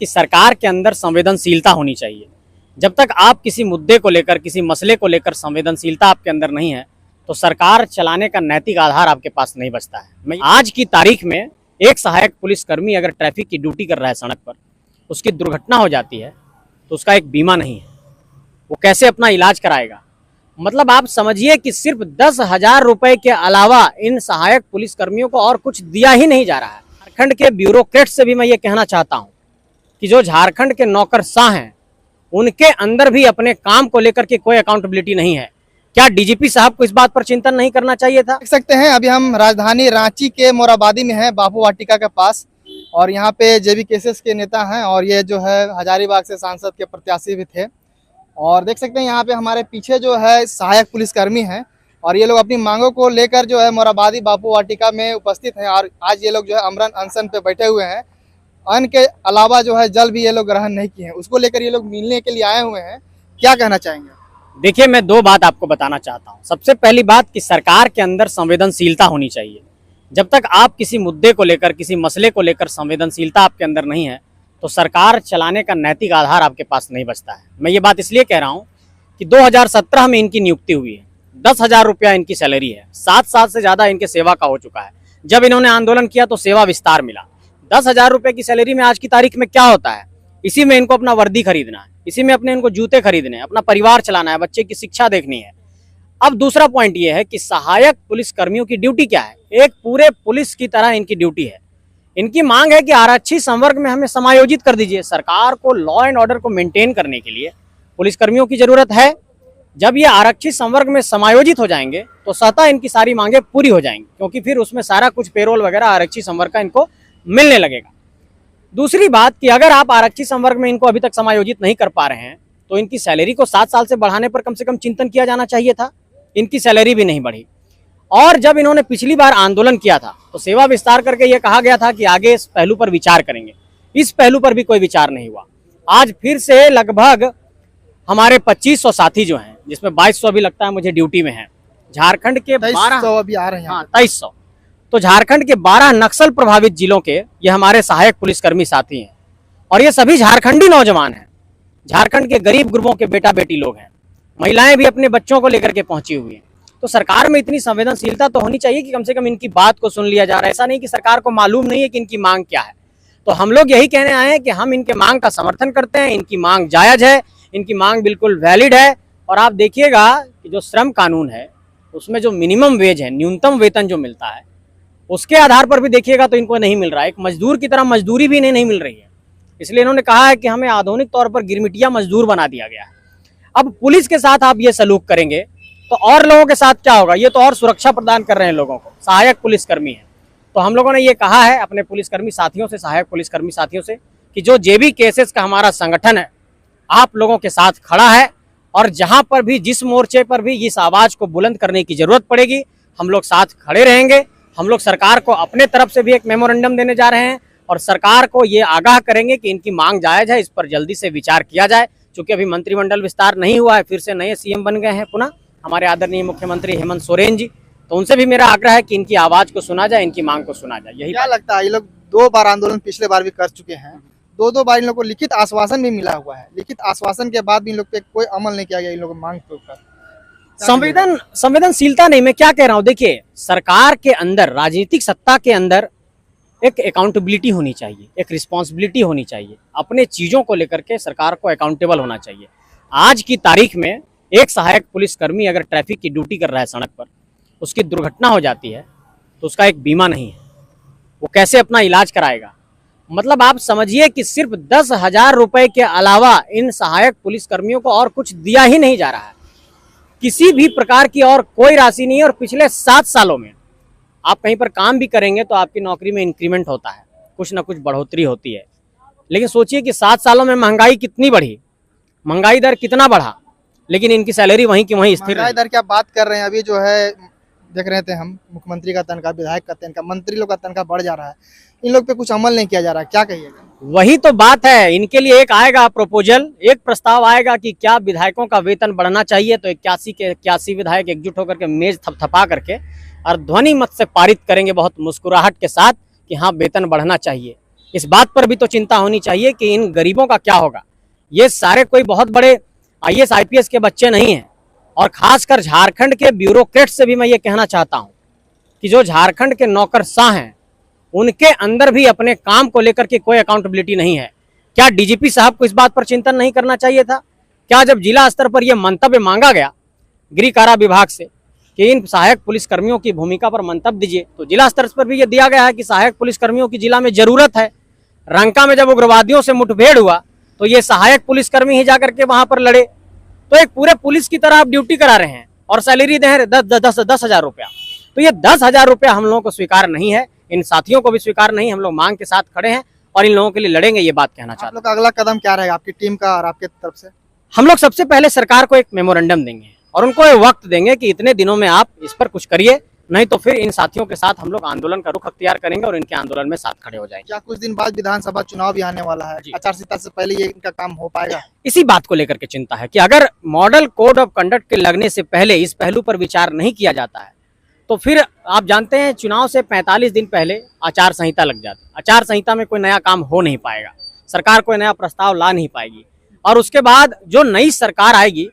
कि सरकार के अंदर संवेदनशीलता होनी चाहिए। जब तक आप किसी मुद्दे को लेकर, किसी मसले को लेकर संवेदनशीलता आपके अंदर नहीं है, तो सरकार चलाने का नैतिक आधार आपके पास नहीं बचता है। मैं आज की तारीख में एक सहायक पुलिसकर्मी अगर ट्रैफिक की ड्यूटी कर रहा है सड़क पर, उसकी दुर्घटना हो जाती है तो उसका एक बीमा नहीं है, वो कैसे अपना इलाज कराएगा? मतलब आप समझिए कि सिर्फ 10,000 रुपए के अलावा इन सहायक पुलिसकर्मियों को और कुछ दिया ही नहीं जा रहा है। झारखंड के ब्यूरोक्रेट से भी मैं ये कहना चाहता हूँ कि जो झारखंड के नौकरशाह हैं, उनके अंदर भी अपने काम को लेकर के कोई अकाउंटेबिलिटी नहीं है। क्या डीजीपी साहब को इस बात पर चिंतन नहीं करना चाहिए था? देख सकते हैं अभी हम राजधानी रांची के मोराबादी में हैं, बापू वाटिका के पास, और यहाँ पे जेबी केसेस के नेता हैं और ये जो है हजारीबाग से सांसद के प्रत्याशी भी थे। और देख सकते हैं यहाँ पे हमारे पीछे जो है सहायक पुलिसकर्मी हैं और ये लोग अपनी मांगों को लेकर जो है मोराबादी बापू वाटिका में उपस्थित हैं। और आज ये लोग जो है अमरन अनशन पे बैठे हुए हैं। अन्न के अलावा जो है जल भी ये लोग ग्रहण नहीं किए हैं, उसको लेकर ये लोग मिलने के लिए आए हुए हैं। क्या कहना चाहेंगे? देखिए, मैं दो बात आपको बताना चाहता हूँ। सबसे पहली बात कि सरकार के अंदर संवेदनशीलता होनी चाहिए। जब तक आप किसी मुद्दे को लेकर, किसी मसले को लेकर संवेदनशीलता आपके अंदर नहीं है, तो सरकार चलाने का नैतिक आधार आपके पास नहीं बचता है। मैं ये बात इसलिए कह रहा हूँ कि 2017 में इनकी नियुक्ति हुई है, 10,000 रुपया इनकी सैलरी है, 7 साल से ज़्यादा इनके सेवा का हो चुका है। जब इन्होंने आंदोलन किया तो सेवा विस्तार मिला। 10,000 रुपये की सैलरी में आज की तारीख में क्या होता है? इसी में इनको अपना वर्दी खरीदना है, इसी में अपने इनको जूते खरीदने हैं, अपना परिवार चलाना है, बच्चे की शिक्षा देखनी है। अब दूसरा पॉइंट ये है कि सहायक पुलिसकर्मियों की ड्यूटी क्या है? एक पूरे पुलिस की तरह इनकी ड्यूटी है। इनकी मांग है कि आरक्षी संवर्ग में हमें समायोजित कर दीजिए। सरकार को लॉ एंड ऑर्डर को मेंटेन करने के लिए पुलिसकर्मियों की जरूरत है। जब ये आरक्षी संवर्ग में समायोजित हो जाएंगे तो स्वतः इनकी सारी मांगे पूरी हो जाएंगी, क्योंकि फिर उसमें सारा कुछ पेरोल वगैरह आरक्षी संवर्ग का इनको मिलने लगेगा। दूसरी बात कि अगर आप आरक्षी संवर्ग में इनको अभी तक समायोजित नहीं कर पा रहे हैं तो इनकी सैलरी को 7 साल से बढ़ाने पर कम से कम चिंतन किया जाना चाहिए था। इनकी सैलरी भी नहीं बढ़ी। और जब इन्होंने पिछली बार आंदोलन किया था तो सेवा विस्तार करके ये कहा गया था कि आगे इस पहलू पर विचार करेंगे। इस पहलू पर भी कोई विचार नहीं हुआ। आज फिर से लगभग हमारे 2500 साथी जो हैं, जिसमें 2200 अभी लगता है मुझे ड्यूटी में है, झारखंड के 2300 अभी आ रहे हैं। हाँ, 2300। तो झारखंड के 12 नक्सल प्रभावित जिलों के ये हमारे सहायक पुलिसकर्मी साथी हैं और ये सभी झारखंडी नौजवान हैं। झारखंड के गरीब गुरबों के बेटा बेटी लोग हैं। महिलाएं भी अपने बच्चों को लेकर के पहुंची हुई हैं। तो सरकार में इतनी संवेदनशीलता तो होनी चाहिए कि कम से कम इनकी बात को सुन लिया जा रहा है। ऐसा नहीं कि सरकार को मालूम नहीं है कि इनकी मांग क्या है। तो हम लोग यही कहने आए हैं कि हम इनके मांग का समर्थन करते हैं। इनकी मांग जायज है, इनकी मांग बिल्कुल वैलिड है। और आप देखिएगा कि जो श्रम कानून है उसमें जो मिनिमम वेज है, न्यूनतम वेतन जो मिलता है, उसके आधार पर भी देखिएगा तो इनको नहीं मिल रहा है। एक मजदूर की तरह मजदूरी भी नहीं मिल रही है। इसलिए इन्होंने कहा है कि हमें आधुनिक तौर पर गिरमिटिया मजदूर बना दिया गया है। अब पुलिस के साथ आप ये सलूक करेंगे तो और लोगों के साथ क्या होगा? ये तो और सुरक्षा प्रदान कर रहे हैं लोगों को, सहायक पुलिसकर्मी है। तो हम लोगों ने ये कहा है अपने पुलिसकर्मी साथियों से, सहायक पुलिसकर्मी साथियों से, कि जो जेबी केसेस का हमारा संगठन है आप लोगों के साथ खड़ा है और जहां पर भी, जिस मोर्चे पर भी इस आवाज को बुलंद करने की जरूरत पड़ेगी, हम लोग साथ खड़े रहेंगे। हम लोग सरकार को अपने तरफ से भी एक मेमोरेंडम देने जा रहे हैं और सरकार को ये आगाह करेंगे कि इनकी मांग जायज है, इस पर जल्दी से विचार किया जाए। क्योंकि अभी मंत्रिमंडल विस्तार नहीं हुआ है, फिर से नए सीएम बन गए हैं पुनः हमारे आदरणीय मुख्यमंत्री हेमंत सोरेन जी। तो उनसे भी मेरा आग्रह है कि इनकी आवाज को सुना जाए, इनकी मांग को सुना जाए। यही क्या लगता है? ये लोग 2 बार आंदोलन पिछले बार भी कर चुके हैं, 2 बार इन लोग को लिखित आश्वासन भी मिला हुआ है। लिखित आश्वासन के बाद भी इन लोग पे कोई अमल नहीं किया गया इन लोगों मांग के ऊपर। संवेदनशीलता नहीं, मैं क्या कह रहा हूँ, देखिए सरकार के अंदर, राजनीतिक सत्ता के अंदर एक अकाउंटेबिलिटी होनी चाहिए, एक रिस्पॉन्सिबिलिटी होनी चाहिए। अपने चीजों को लेकर के सरकार को अकाउंटेबल होना चाहिए। आज की तारीख में एक सहायक पुलिसकर्मी अगर ट्रैफिक की ड्यूटी कर रहा है सड़क पर, उसकी दुर्घटना हो जाती है तो उसका एक बीमा नहीं है, वो कैसे अपना इलाज कराएगा? मतलब आप समझिए कि सिर्फ 10,000 रुपए के अलावा इन सहायक पुलिसकर्मियों को और कुछ दिया ही नहीं जा रहा है। किसी भी प्रकार की और कोई राशि नहीं है। और पिछले 7 सालों में आप कहीं पर काम भी करेंगे तो आपकी नौकरी में इंक्रीमेंट होता है, कुछ ना कुछ बढ़ोतरी होती है। लेकिन सोचिए कि 7 सालों में महंगाई कितनी बढ़ी, महंगाई दर कितना बढ़ा, लेकिन इनकी सैलरी वहीं की वहीं स्थिर। महंगाई दर क्या बात कर रहे हैं? अभी जो है देख रहे थे हम, मुख्यमंत्री का तनख्वाह, विधायक का तनख्वाह, मंत्री लोग का तनख्वाह बढ़ जा रहा है। इन लोग पे कुछ अमल नहीं किया जा रहा, क्या कहिएगा? वही तो बात है। इनके लिए एक आएगा प्रपोजल, एक प्रस्ताव आएगा कि क्या विधायकों का वेतन बढ़ना चाहिए, तो 81 के 81 विधायक एकजुट होकर के मेज थपथपा करके और ध्वनि मत से पारित करेंगे बहुत मुस्कुराहट के साथ कि हाँ वेतन बढ़ना चाहिए। इस बात पर भी तो चिंता होनी चाहिए कि इन गरीबों का क्या होगा। ये सारे कोई बहुत बड़े आईएएस आईपीएस के बच्चे नहीं हैं। और खासकर झारखंड के ब्यूरोक्रेट से भी मैं ये कहना चाहता हूं कि जो झारखंड के नौकरशाह हैं उनके अंदर भी अपने काम को लेकर के कोई अकाउंटेबिलिटी नहीं है। क्या डीजीपी साहब को इस बात पर चिंतन नहीं करना चाहिए था? क्या जब जिला स्तर पर यह मंतव्य मांगा गया गृह कारा विभाग से कि इन सहायक पुलिसकर्मियों की भूमिका पर मंतव्य दीजिए, तो जिला स्तर पर भी ये दिया गया है कि सहायक पुलिसकर्मियों की जिला में जरूरत है। रंका में जब उग्रवादियों से मुठभेड़ हुआ तो ये सहायक पुलिसकर्मी ही जाकर के वहां पर लड़े। तो एक पूरे पुलिस की तरह आप ड्यूटी करा रहे हैं और सैलरी दे रहे हैं 10,000 रुपया। तो ये 10,000 रुपया हम लोगों को स्वीकार नहीं है, इन साथियों को भी स्वीकार नहीं। हम लोग मांग के साथ खड़े हैं और इन लोगों के लिए लड़ेंगे, ये बात कहना चाहते हैं। आप लोग का अगला कदम क्या रहेगा आपकी टीम का और आपके तरफ से? हम लोग सबसे पहले सरकार को एक मेमोरेंडम देंगे और उनको ये वक्त देंगे कि इतने दिनों में आप इस पर कुछ करिए, नहीं तो फिर इन साथियों के साथ हम लोग आंदोलन का रुख अख्तियार करेंगे और इनके आंदोलन में साथ खड़े हो जाएंगे। क्या कुछ दिन बाद विधानसभा चुनाव भी आने वाला है, आचार संहिता से पहले ये इनका काम हो पाएगा? इसी बात को लेकर के चिंता है कि अगर मॉडल कोड ऑफ कंडक्ट के लगने से पहले इस पहलू पर विचार नहीं किया जाता है तो फिर आप जानते हैं चुनाव से 45 दिन पहले आचार संहिता लग जाती है। आचार संहिता में कोई नया काम हो नहीं पाएगा, सरकार कोई नया प्रस्ताव ला नहीं पाएगी। और उसके बाद जो नई सरकार आएगी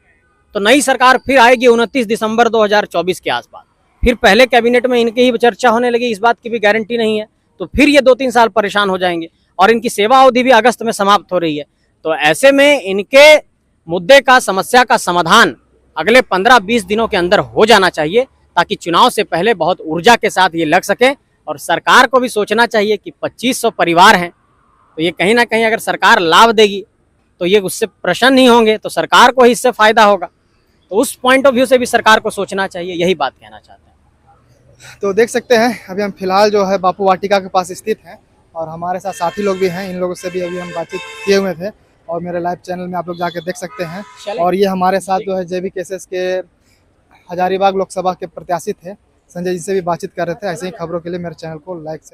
तो नई सरकार फिर आएगी 29 दिसंबर 2024 के आसपास। फिर पहले कैबिनेट में इनकी ही चर्चा होने लगी, इस बात की भी गारंटी नहीं है। तो फिर ये 2-3 साल परेशान हो जाएंगे और इनकी सेवा अवधि भी अगस्त में समाप्त हो रही है। तो ऐसे में इनके मुद्दे का, समस्या का समाधान अगले 15-20 दिनों के अंदर हो जाना चाहिए ताकि चुनाव से पहले बहुत ऊर्जा के साथ ये लग सके। और सरकार को भी सोचना चाहिए कि 2500 परिवार हैं, तो ये कहीं ना कहीं अगर सरकार लाभ देगी तो ये उससे प्रसन्न नहीं होंगे, तो सरकार को ही इससे फायदा होगा। तो उस पॉइंट ऑफ व्यू से भी सरकार को सोचना चाहिए, यही बात कहना चाहते हैं। तो देख सकते हैं अभी हम फिलहाल जो है बापू वाटिका के पास स्थित हैं और हमारे साथ साथी लोग भी हैं। इन लोगों से भी अभी हम बातचीत किए हुए थे और मेरे लाइव चैनल में आप लोग जाके देख सकते हैं। और ये हमारे साथ जो है जेबी केसेस के हजारीबाग लोकसभा के प्रत्याशी थे संजय जी से भी बातचीत कर रहे थे। ऐसे ही खबरों के लिए मेरे चैनल को लाइक